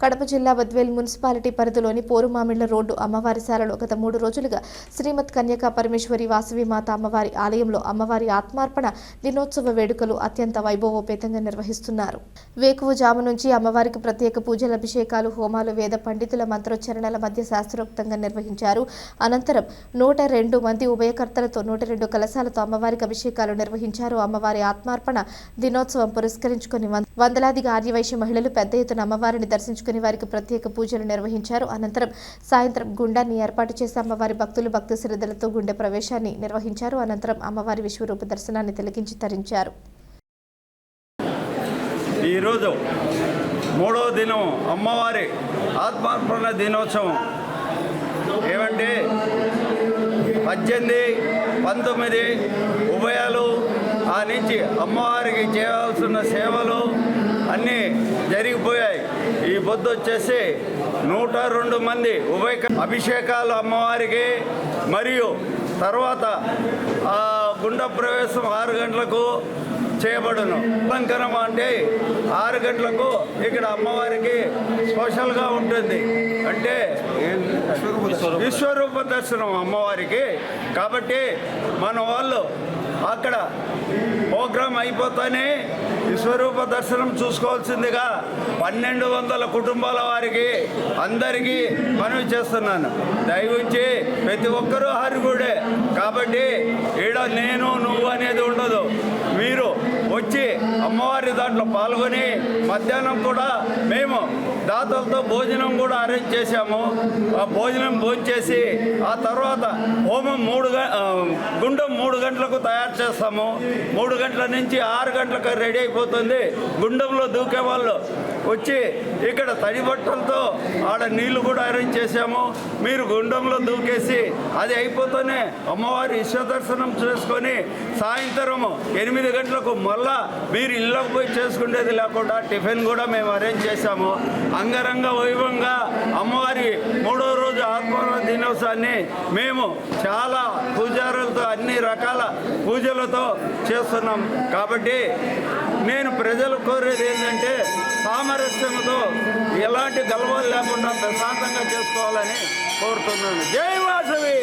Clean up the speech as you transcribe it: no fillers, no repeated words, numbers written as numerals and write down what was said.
కడప జిల్లా బద్వేల్ మున్సిపాలిటీ పరిధిలోని పోరుమామిళ్ల రోడ్డు అమ్మవారిశాలలో గత 3 రోజులుగా శ్రీమద్ కన్యకా పరమేశ్వరి వాసవి మాత అమ్మవారి ఆలయంలో అమ్మవారి ఆత్మార్పణ దినోత్సవ వేడుకలు అత్యంత వైభవోపేతంగా నిర్వహిస్తున్నారు. వేకువజాము నుంచి అమ్మవారికి ప్రత్యేక పూజలు, అభిషేకాలు, హోమాలు, వేద పండితుల మంత్రోచ్చరణల మధ్య శాస్త్రోక్తంగా నిర్వహించారు. అనంతరం 102 మంది ఉభయకర్తలతో 102 కలశాలతో అమ్మవారికి అభిషేకాలు నిర్వహించారు. అమ్మవారి ఆత్మార్పణ దినోత్సవం పురస్కరించుకుని వందలాదిగా ఆర్యవైశ్య మహిళలు పెద్ద ఎత్తున అమ్మవారిని దర్శించుకుని వారికి ప్రత్యేక పూజలు నిర్వహించారు. అనంతరం సాయంత్రం గుండాన్ని ఏర్పాటు చేసి అమ్మవారి భక్తులు భక్తి శ్రద్ధలతో గుండె ప్రవేశాన్ని నిర్వహించారు. అనంతరం అమ్మవారి విశ్వరూప దర్శనాన్ని తిలకించి తరించారు. ఈరోజు 3వ దినం అమ్మవారి ఆత్మార్పణ దినోత్సవం. ఏమంటే 18, 19 ఉభయాలు ఆ నుంచి అమ్మవారికి చేయాల్సిన సేవలు అన్నీ జరిగిపోయాయి. ఈ పొద్దు వచ్చేసి 102 మంది ఉభయ అభిషేకాలు అమ్మవారికి, మరియు తర్వాత గుండ ప్రవేశం 6 గంటలకు చేయబడును. అలంకరణ అంటే 6 గంటలకు ఇక్కడ అమ్మవారికి స్పెషల్గా ఉంటుంది. అంటే విశ్వరూప దర్శనం అమ్మవారికి. కాబట్టి మన వాళ్ళు అక్కడ ప్రోగ్రాం అయిపోతానే విశ్వరూప దర్శనం చూసుకోవాల్సిందిగా 1200 కుటుంబాల వారికి అందరికీ మనవి చేస్తున్నాను. దయవుంచి ప్రతి ఒక్కరూ హరిగుడే. కాబట్టి ఈడ నేను నువ్వు అనేది ఉండదు. మీరు వచ్చి అమ్మవారి దాంట్లో పాల్గొని మధ్యాహ్నం కూడా మేము దాతలతో భోజనం కూడా అరేంజ్ చేశాము. ఆ భోజనం భోంచేసి ఆ తర్వాత హోమం గుండం 3 గంటలకు తయారు చేస్తాము. 3 గంటల నుంచి 6 గంటలకు రెడీ అయిపోతుంది. గుండంలో దూకే వాళ్ళు వచ్చి ఇక్కడ తడి బట్టలతో ఆడ నీళ్లు కూడా అరేంజ్ చేశాము. మీరు గుండంలో దూకేసి అది అయిపోతూనే అమ్మవారి విశ్వదర్శనం చేసుకొని సాయంత్రం 8 గంటలకు మళ్ళా మీరు ఇళ్ళకు పోయి చేసుకునేది లేకుండా టిఫిన్ కూడా మేము అరేంజ్ చేశాము. అంగరంగ వైభవంగా అమ్మవారి 3వ రోజు ఆత్మార్పణ దినోత్సవాన్ని మేము చాలా పూజారులతో అన్ని రకాల పూజలతో చేస్తున్నాం. కాబట్టి నేను ప్రజలు కోరేది ఏంటంటే సామరస్యంతో ఎలాంటి గలవాలు లేకుండా ప్రశాంతంగా చేసుకోవాలని కోరుతున్నాను. జై వాసవి.